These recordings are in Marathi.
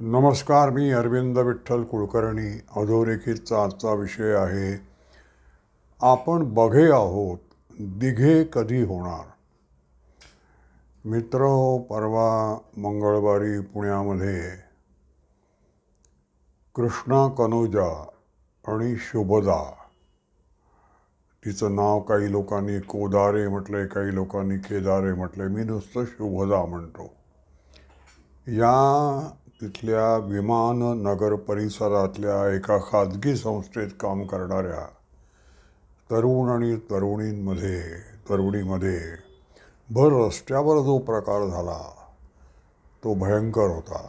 नमस्कार. मी अरविंद विठ्ठल कुलकर्णी. अधोरेखितचा आजचा विषय आहे, आपण बघे आहोत, दिघे कधी होणार. मित्र, परवा मंगळवारी पुण्यामध्ये कृष्णा कनोजा आणि शुभदा, तिचं नाव काही लोकांनी कोदारे म्हटलंय, काही लोकांनी केदारे म्हटलंय, मी नुसतं शुभदा म्हणतो. या तिथल्या विमान नगर परिसरातल्या एका खाजगी संस्थेत काम करणाऱ्या तरुण आणि तरुणीमध्ये भर रस्त्यावर जो प्रकार झाला तो भयंकर होता.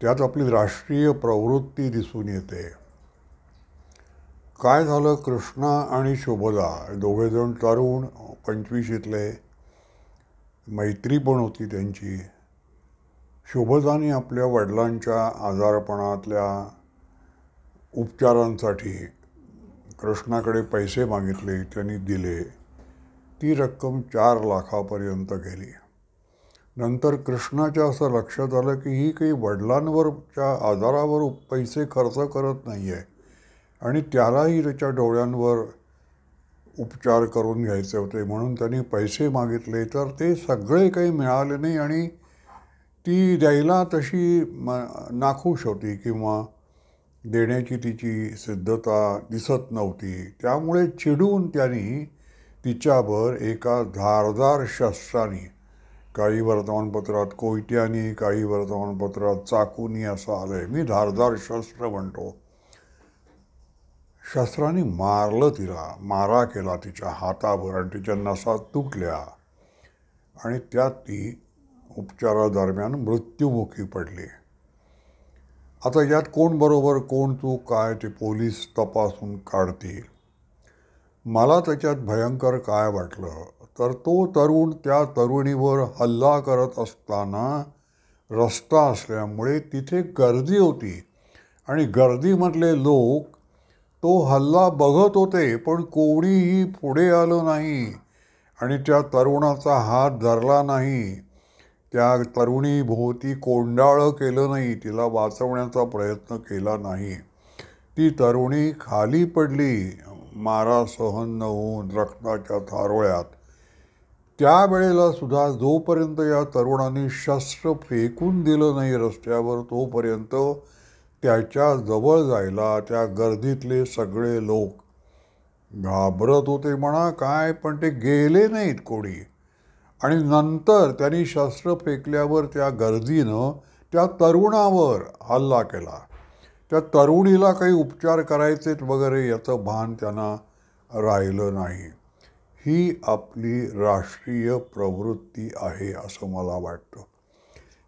त्यात आपली राष्ट्रीय प्रवृत्ती दिसून येते. काय झालं, कृष्णा आणि शुभदा दोघेजण तरुण, 25शीतले, मैत्री पण होती त्यांची. शुभदाने आपल्या वडिलांच्या आजारपणातल्या उपचारांसाठी कृष्णाकडे पैसे मागितले, त्यांनी दिले. ती रक्कम 4 लाखापर्यंत गेली. नंतर कृष्णाच्या असं लक्षात आलं की ही काही वडिलांवरच्या आजारावर पैसे खर्च करत नाही आहे आणि त्यालाही त्याच्या डोळ्यांवर उपचार करून घ्यायचे होते, म्हणून त्यांनी पैसे मागितले. तर ते सगळे काही मिळाले नाही आणि ती द्यायला तशी नाखुश होती किंवा देण्याची तिची सिद्धता दिसत नव्हती. त्यामुळे चिडून त्यांनी तिच्यावर एका धारदार शस्त्राने, काही वर्तमानपत्रात कोयत्यानी, काही वर्तमानपत्रात चाकूनी असं आलंय, मी धारदार शस्त्र म्हणतो, शस्त्राने मारलं तिला. मारा केला तिच्या हातावर आणि तिच्या नसा तुटल्या आणि त्यात ती उपचारादरम्यान मृत्युमुखी पडली. आता यात कोण बरोबर कोण चूक काय ते पोलीस तपासून काढतील. मला त्याच्यात भयंकर काय वाटलं तर तो तरुण त्या तरुणीवर हल्ला करत असताना रस्ता असल्यामुळे तिथे गर्दी होती आणि गर्दीमधले लोक तो हल्ला बघत होते, पण कोणीही पुढे आलं नाही आणि त्या तरुणाचा हात धरला नाही. त्या तरुणीभोवती कोंडाळं केलं नाही, तिला वाचवण्याचा प्रयत्न केला नाही. ती तरुणी खाली पडली, मारा सहन न होऊन रक्ताच्या थारोळ्यात. त्यावेळेला सुद्धा जोपर्यंत या तरुणाने शस्त्र फेकून दिलं नाही रस्त्यावर, तोपर्यंत त्याच्या जवळ जायला त्या गर्दीतले सगळे लोक घाबरत होते म्हणा काय, पण ते गेले नाहीत कोणी. आणि नंतर त्यांनी शस्त्र फेकल्यावर त्या गर्दीनं त्या तरुणावर हल्ला केला. त्या तरुणीला काही उपचार करायचेत वगैरे याचं भान त्यांना राहिलं नाही. ही आपली राष्ट्रीय प्रवृत्ती आहे असं मला वाटतं.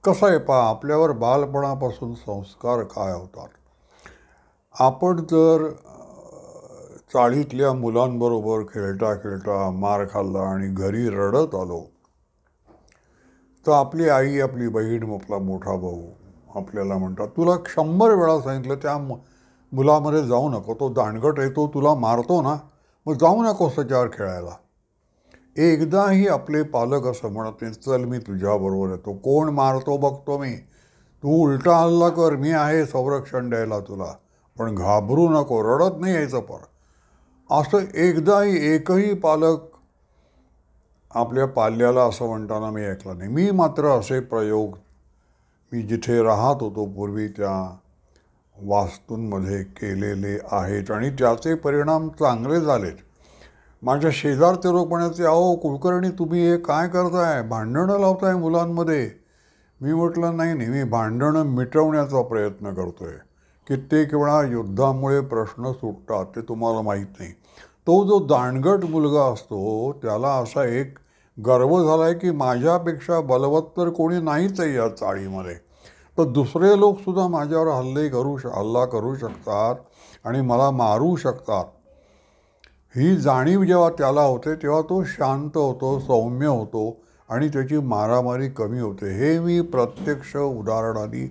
कसं आहे पहा, आपल्यावर बालपणापासून संस्कार काय होतात. आपण जर चाळीतल्या मुलांबरोबर खेळता खेळता मार खाल्ला आणि घरी रडत आलो तर आपली आई, आपली बहीण, आपला मोठा भाऊ आपल्याला म्हणतात, तुला 100 वेळा सांगितलं त्या मुलामध्ये जाऊ नको, तो दांडगट आहे, तो तुला मारतो ना, मग जाऊ नकोस त्याच्यावर खेळायला. एकदाही आपले पालक असं म्हणत नाही, चल मी तुझ्याबरोबर येतो, कोण मारतो बघतो मी, तू उलटा हल्ला कर, मी आहे संरक्षण द्यायला तुला, पण घाबरू नको, रडत नाही यायचं. पण असं एकही पालक आपल्या पाल्याला असं म्हणताना मी ऐकलं नाही. मी मात्र असे प्रयोग मी जिथे राहत होतो पूर्वी त्या वास्तूंमध्ये केलेले आहेत आणि त्याचे परिणाम चांगले झालेत. माझ्या शेजारचे लोक म्हणायचे, अहो कुलकर्णी तुम्ही हे काय करताय, भांडणं लावताय मुलांमध्ये. मी म्हटलं नाही, मी भांडणं मिटवण्याचा प्रयत्न करतोय. कित्येक वेळा युद्धामुळे प्रश्न सुटतात, ते तुम्हाला माहीत नाही. तो जो दांडगट मुलगा असतो त्याला असा एक गर्व झाला आहे की माझ्यापेक्षा बलवत्तर तर कोणी नाहीच आहे या चाळीमध्ये, तर दुसरे लोकसुद्धा माझ्यावर हल्ला करू शकतात आणि मला मारू शकतात. ही जाणीव जेव्हा त्याला होते तेव्हा तो शांत होतो, सौम्य होतो आणि त्याची मारामारी कमी होते. हे मी प्रत्यक्ष उदाहरणाने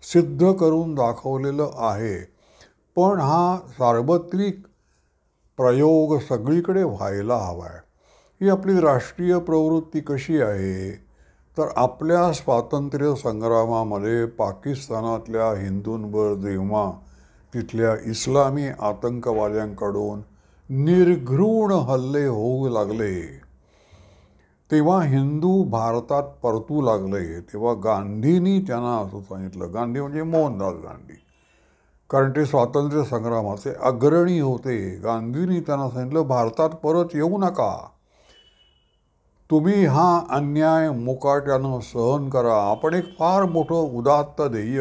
सिद्ध करून दाखवलेलं आहे. पण हा सार्वत्रिक प्रयोग सगळीकडे व्हायला हवा आहे. ही आपली राष्ट्रीय प्रवृत्ती कशी आहे तर आपल्या स्वातंत्र्य संग्रामामध्ये पाकिस्तानातल्या हिंदूंवर जेव्हा तिथल्या इस्लामी आतंकवाद्यांकडून निर्घृण हल्ले होऊ लागले, तेव्हा हिंदू भारतात परतू लागले, तेव्हा गांधींनी त्यांना असं सांगितलं, गांधी म्हणजे मोहनदास गांधी, कारण ते स्वातंत्र्य संग्रामाचे अग्रणी होते. गांधींनी त्यांना सांगितलं, भारतात परत येऊ नका, तुम्ही हा अन्याय मुकाट्यानं सहन करा. आपण एक फार मोठं उदात्त ध्येय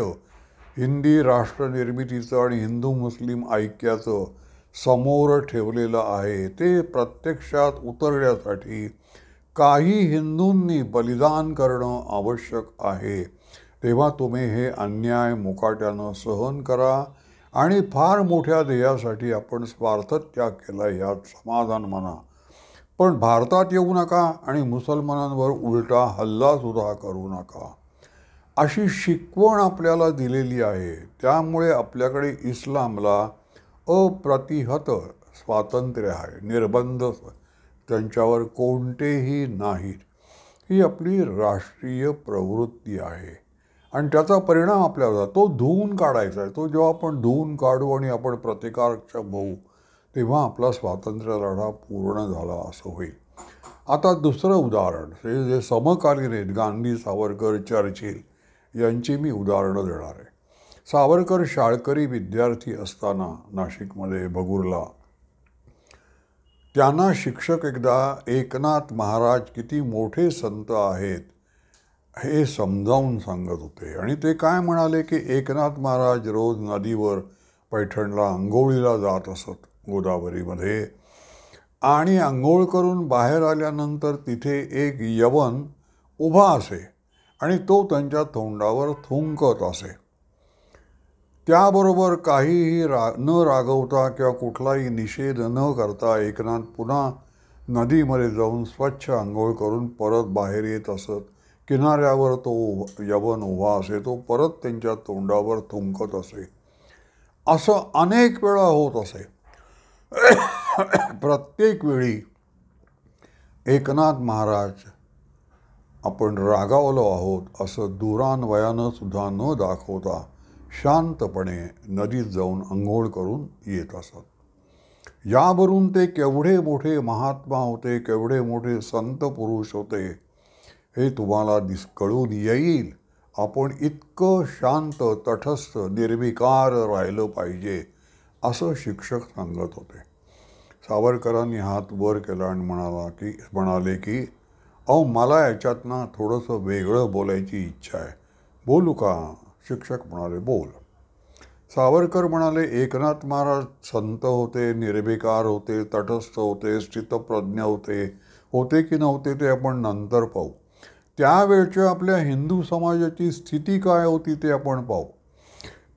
हिंदी राष्ट्रनिर्मितीचं आणि हिंदू मुस्लिम ऐक्याचं समोर ठेवलेलं आहे. ते प्रत्यक्षात उतरण्यासाठी काही हिंदूंनी बलिदान करणं आवश्यक आहे. तेव्हा तुम्ही हे अन्याय मुकाट्यानं सहन करा आणि फार मोठ्या ध्येयासाठी आपण स्वार्थत्याग केला यात समाधान माना, पण भारतात येऊ नका आणि मुसलमानांवर उलटा हल्लासुद्धा करू नका, अशी शिकवण आपल्याला दिलेली आहे. त्यामुळे आपल्याकडे इस्लामला अप्रतिहत स्वातंत्र्य आहे, निर्बंध त्यांच्यावर कोणतेही नाहीत. ही आपली राष्ट्रीय प्रवृत्ती आहे आणि त्याचा परिणाम आपल्याला तो धुवून काढायचा आहे. तो जेव्हा आपण धुवून काढू आणि आपण प्रतिकारक्षम होऊ, तेव्हा आपला स्वातंत्र्य लढा पूर्ण झाला असं होईल. आता दुसरं उदाहरण, हे जे समकालीन आहेत, गांधी, सावरकर, चर्चिल यांची मी उदाहरणं देणार आहे. सावरकर शाळकरी विद्यार्थी असताना नाशिकमध्ये भगूरला त्यांना शिक्षक एकदा एकनाथ महाराज किती मोठे संत आहेत हे समजावून सांगत होते. आणि ते काय म्हणाले की एकनाथ महाराज रोज नदीवर पैठणला आंघोळीला जात असत गोदावरीमध्ये, आणि आंघोळ करून बाहेर आल्यानंतर तिथे एक यवन उभा असे आणि तो त्यांच्या तोंडावर थुंकत असे. त्याबरोबर काहीही न रागवता किंवा कुठलाही निषेध न करता एकनाथ पुन्हा नदीमध्ये जाऊन स्वच्छ आंघोळ करून परत बाहेर येत असत. किनाऱ्यावर तो यवन उभा असे, तो परत त्यांच्या तोंडावर थुंकत असे. असं अनेक वेळा होत असे. प्रत्येक वेळी एकनाथ महाराज आपण रागावलो आहोत असं दुरान्वयानं सुद्धा न दाखवता शांतपणे नदीत जाऊन अंघोळ करून येत असत. यावरून ते केवढे मोठे महात्मा होते, केवढे मोठे संत पुरुष होते हे तुम्हाला कळून येईल. आपण इतकं शांत, तटस्थ, निर्विकार राहिलं पाहिजे असं शिक्षक सांगत होते. सावरकरांनी हात वर केला आणि म्हणाले की अहो, मला याच्यातनं थोडंसं वेगळं बोलायची इच्छा आहे, बोलू का? शिक्षक म्हणाले, बोल. सावरकर म्हणाले, एकनाथ महाराज संत होते, निर्विकार होते, तटस्थ होते, स्थितप्रज्ञ होते की नव्हते ते आपण नंतर पाहू. त्यावेळच्या आपल्या हिंदू समाजाची स्थिती काय होती ते आपण पाहू.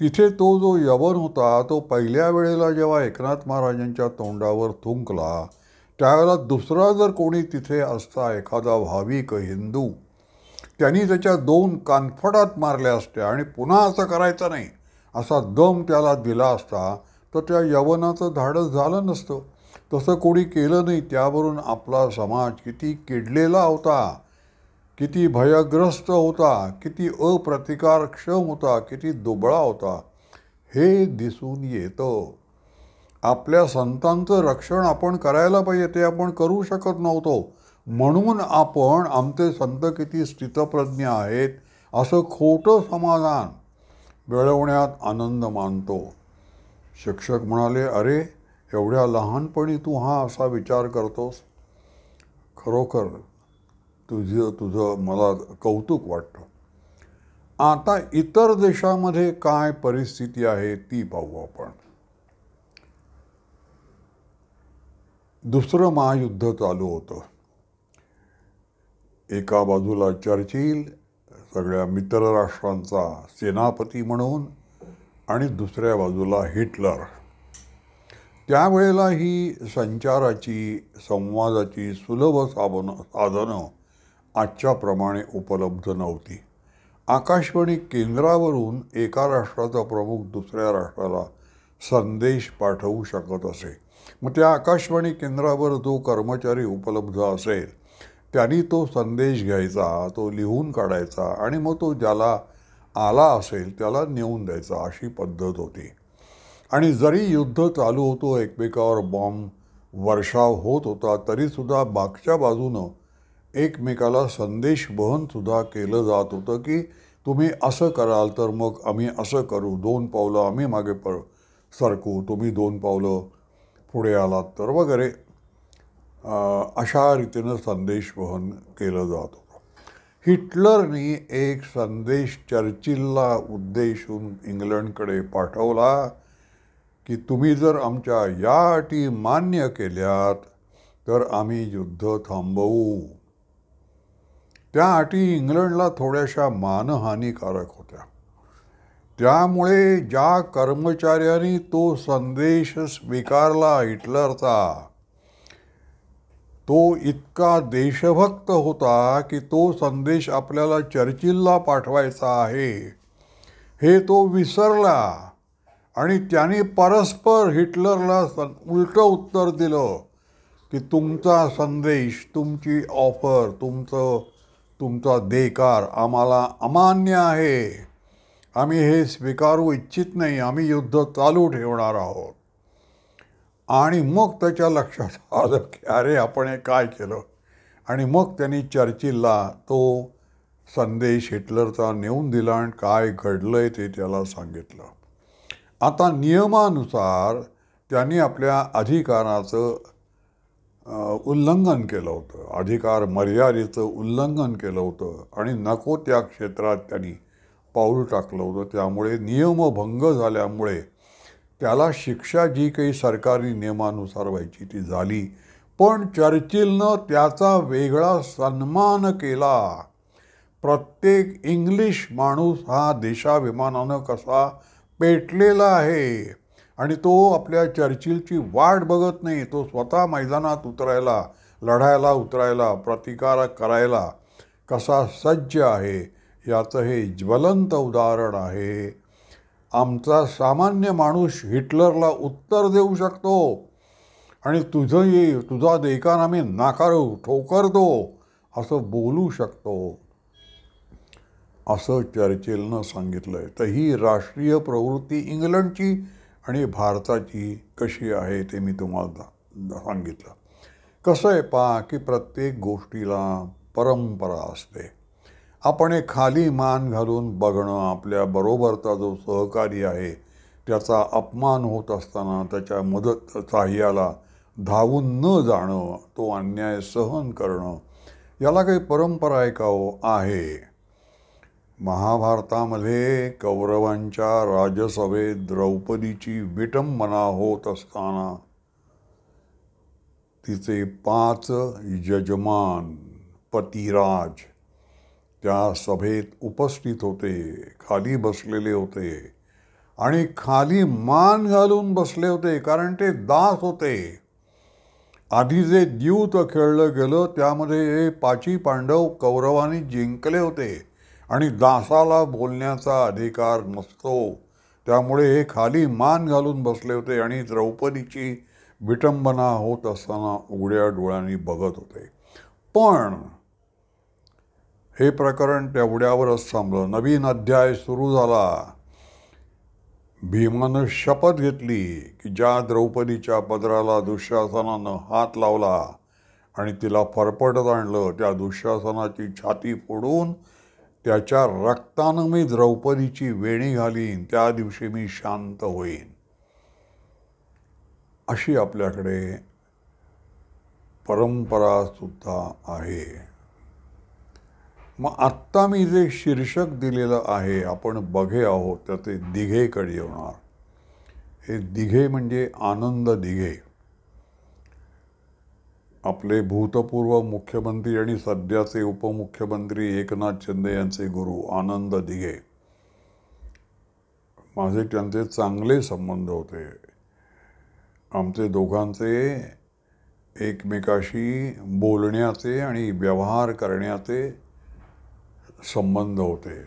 तिथे तो जो यवन होता, तो पहिल्या वेळेला जेव्हा एकनाथ महाराजांच्या तोंडावर थुंकला, त्यावेळेला दुसरा जर कोणी तिथे असता, एखादा भाविक हिंदू, त्यांनी त्याच्या 2 कानफडात मारल्या असत्या आणि पुन्हा असं करायचं नाही असा दम त्याला दिला असता, तर त्या यवनाचं धाडस झालं नसतं. तसं कोणी केलं नाही. त्यावरून आपला समाज किती किडलेला होता, किती भयग्रस्त होता, किती अप्रतिकारक्षम होता, किती दुबळा होता हे दिसून येतं. आपल्या संतांचं रक्षण आपण करायला पाहिजे, ते आपण करू शकत नव्हतो. म्हणून आपण आमचे संत किती स्थितप्रज्ञ आहेत असं खोटं समाधान मिळवण्यात आनंद मानतो. शिक्षक म्हणाले, अरे एवढ्या लहानपणी तू हा असा विचार करतोस, खरोखर तुझं मला कौतुक वाटतं. आता इतर देशामध्ये काय परिस्थिती आहे ती पाहू आपण. दुसरं महायुद्ध चालू होतं. एका बाजूला चर्चिल सगळ्या मित्र राष्ट्रांचा सेनापती म्हणून आणि दुसऱ्या बाजूला हिटलर. त्यावेळेला ही संचाराची, संवादाची सुलभ साधनं आजच्याप्रमाणे उपलब्ध नव्हती. आकाशवाणी केंद्रावरून एका राष्ट्राचा प्रमुख दुसऱ्या राष्ट्राला संदेश पाठवू शकत असे. मग त्या आकाशवाणी केंद्रावर जो कर्मचारी उपलब्ध असेल त्यांनी तो संदेश घ्यायचा, तो लिहून काढायचा आणि मग तो ज्याला आला असेल त्याला नेऊन द्यायचा, अशी पद्धत होती. आणि जरी युद्ध चालू होतो, एकमेकावर बॉम्ब वर्षाव होत होता, तरीसुद्धा मागच्या बाजूनं एकमेकाला संदेश वहनसुद्धा केलं जात होतं की तुम्ही असं कराल तर मग आम्ही असं करू, 2 पावलं आम्ही मागे सरकू, तुम्ही 2 पावलं पुढे आलात तर वगैरे. अशा रीतीनं संदेश वहन केलं जात होतं. हिटलरनी एक संदेश चर्चिलला उद्देशून इंग्लंडकडे पाठवला की तुम्ही जर आमच्या या अटी मान्य केल्यात तर आम्ही युद्ध थांबवू. त्या अटी इंग्लंडला थोड्याशा मानहानिकारक होत्या. त्यामुळे ज्या कर्मचाऱ्यांनी तो संदेश स्वीकारला हिटलरचा, तो इतका देशभक्त होता की तो संदेश आपल्याला चर्चिलला पाठवायचा आहे हे तो विसरला आणि त्याने परस्पर हिटलरला उलटं उत्तर दिलं की तुमचा संदेश, तुमची ऑफर, तुमचा देकार आम्हाला अमान्य आहे. आम्ही हे स्वीकारू इच्छित नाही. आम्ही युद्ध चालू ठेवणार आहोत. आणि मग त्याच्या लक्षात आलं की अरे आपण हे काय केलं. आणि मग त्यांनी चर्चिलला तो संदेश हिटलरचा नेऊन दिला आणि काय घडलंय ते त्याला सांगितलं. आता नियमानुसार त्यांनी आपल्या अधिकाराचं उल्लंघन केलं होतं, अधिकार मर्यादेचं उल्लंघन केलं होतं आणि नको त्या क्षेत्रात त्यांनी पाऊल टाकलं होतं. त्यामुळे नियमभंग झाल्यामुळे त्याला शिक्षा जी काही सरकारी नियमानुसार व्हायची ती झाली. पण चर्चिलनं त्याचा वेगळा सन्मान केला. प्रत्येक इंग्लिश माणूस हा देशाभिमानानं कसा पेटलेला आहे आणि तो आपल्या चर्चिलची वाट बघत नाही. तो स्वतः मैदानात उतरायला, लढायला उतरायला, प्रतिकार करायला कसा सज्ज आहे याचं हे ज्वलंत उदाहरण आहे. आमचा सामान्य माणूस हिटलरला उत्तर देऊ शकतो आणि तुझा देकार आम्ही नाकारू, ठोकरतो असं बोलू शकतो, असं चर्चिलनं सांगितलंय. तर ही राष्ट्रीय प्रवृत्ती इंग्लंडची आणि भारताची कशी आहे ते मी तुम्हाला सांगितलं. कसं आहे पहा की प्रत्येक गोष्टीला परंपरा असते. आपण एक खाली मान घालून बघणं, आपल्या बरोबरचा जो सहकारी आहे त्याचा अपमान होत असताना त्याच्या मदत सहाय्याला धावून न जाणं, तो अन्याय सहन करणं, याला काही परंपरा आहे का हो? आहे. महाभारतामध्ये कौरवांच्या राजसभेत द्रौपदीची विटंबना होत असताना तिचे 5 यजमान पतिराज त्या सभेत उपस्थित होते, खाली बसलेले होते आणि खाली मान घालून बसले होते, कारण ते दास होते. आधी जे द्यूत खेळलं गेलं त्यामध्ये 5 पांडव कौरवांनी जिंकले होते आणि दासाला बोलण्याचा अधिकार नसतो. त्यामुळे हे खाली मान घालून बसले होते आणि द्रौपदीची विटंबना होत असताना उघड्या डोळ्यांनी बघत होते. पण हे प्रकरण तेवढ्यावरच थांबलं. नवीन अध्याय सुरू झाला. भीमानं शपथ घेतली की ज्या द्रौपदीच्या पदराला दुःशासनानं हात लावला आणि तिला फरफटत आणलं, त्या दुःशासनाची छाती फोडून त्याच्या रक्तानं मी द्रौपदीची वेणी घालीन, त्या दिवशी मी शांत होईन. अशी आपल्याकडे परंपरा सुद्धा आहे. मग आत्ता मी जे शीर्षक दिलेलं आहे, आपण बघे आहोत, त्याचे दिघेकडे येणार. हे दिघे म्हणजे आनंद दिघे. आपले भूतपूर्व मुख्यमंत्री आणि सध्याचे उपमुख्यमंत्री एकनाथ शिंदे यांचे गुरु आनंद दिघे. आमचे दोघांचे एक माझे त्यांचे चांगले संबंध होते. आमचे दोघांचे एकमेकाशी बोलण्याचे आणि व्यवहार करण्याचे संबंध होते.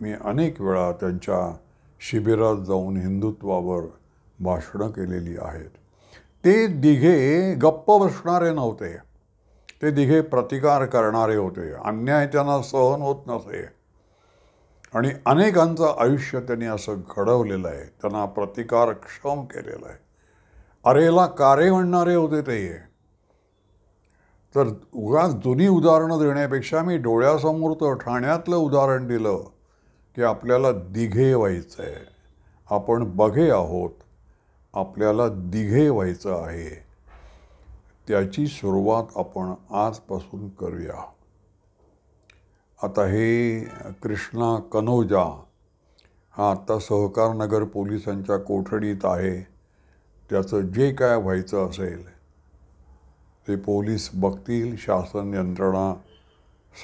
मी अनेक वेळा त्यांच्या शिबिरात जाऊन हिंदुत्वावर भाषणं केलेली आहेत. ते दिघे गप्प बसणारे नव्हते. ते दिघे प्रतिकार करणारे होते. अन्याय त्यांना सहन होत नसे आणि अनेकांचं आयुष्य त्यांनी असं घडवलेलं आहे. त्यांना प्रतिकारक्षम केलेलं आहे. अरेला कारे म्हणणारे होते ते. तर उगाच जुनी उदाहरणं देण्यापेक्षा मी डोळ्यासमोर ठाण्यातलं उदाहरण दिलं की आपल्याला दिघे व्हायचं आहे. आपण बघे आहोत, आपल्याला दिघे व्हायचं आहे. त्याची सुरुवात आपण आजपासून करूया. आता हे कृष्णा कनोजा हा आता सहकारनगर पोलिसांच्या कोठडीत आहे. त्याचं जे काय व्हायचं असेल ते पोलीस बघतील. शासन यंत्रणा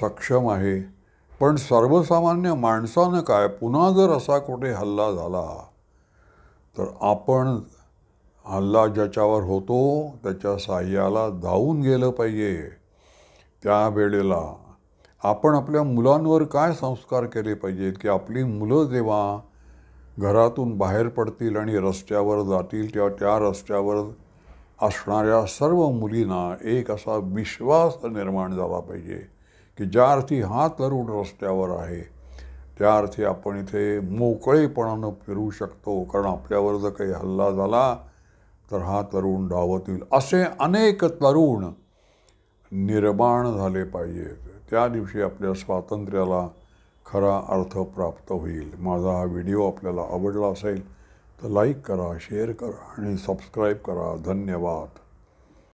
सक्षम आहे. पण सर्वसामान्य माणसानं काय, पुन्हा जर असा कुठे हल्ला झाला तर आपण हल्ला ज्याच्यावर होतो त्याच्या साह्याला धावून गेलं पाहिजे. त्यावेळेला आपण आपल्या मुलांवर काय संस्कार केले पाहिजेत की आपली मुलं जेव्हा घरातून बाहेर पडतील आणि रस्त्यावर जातील तेव्हा त्या रस्त्यावर असणाऱ्या सर्व मुलींना एक असा विश्वास निर्माण झाला पाहिजे की ज्या अर्थी हा तरुण रस्त्यावर आहे त्या अर्थी आपण इथे मोकळेपणानं फिरू शकतो. कारण आपल्यावर जर काही हल्ला झाला तर हा तरुण धावत येईल. असे अनेक तरुण निर्माण झाले पाहिजेत. त्या दिवशी आपल्या स्वातंत्र्याला खरा अर्थ प्राप्त होईल. माझा हा व्हिडिओ आपल्याला आवडला असेल तर लाईक करा, शेअर करा आणि सबस्क्राईब करा. धन्यवाद.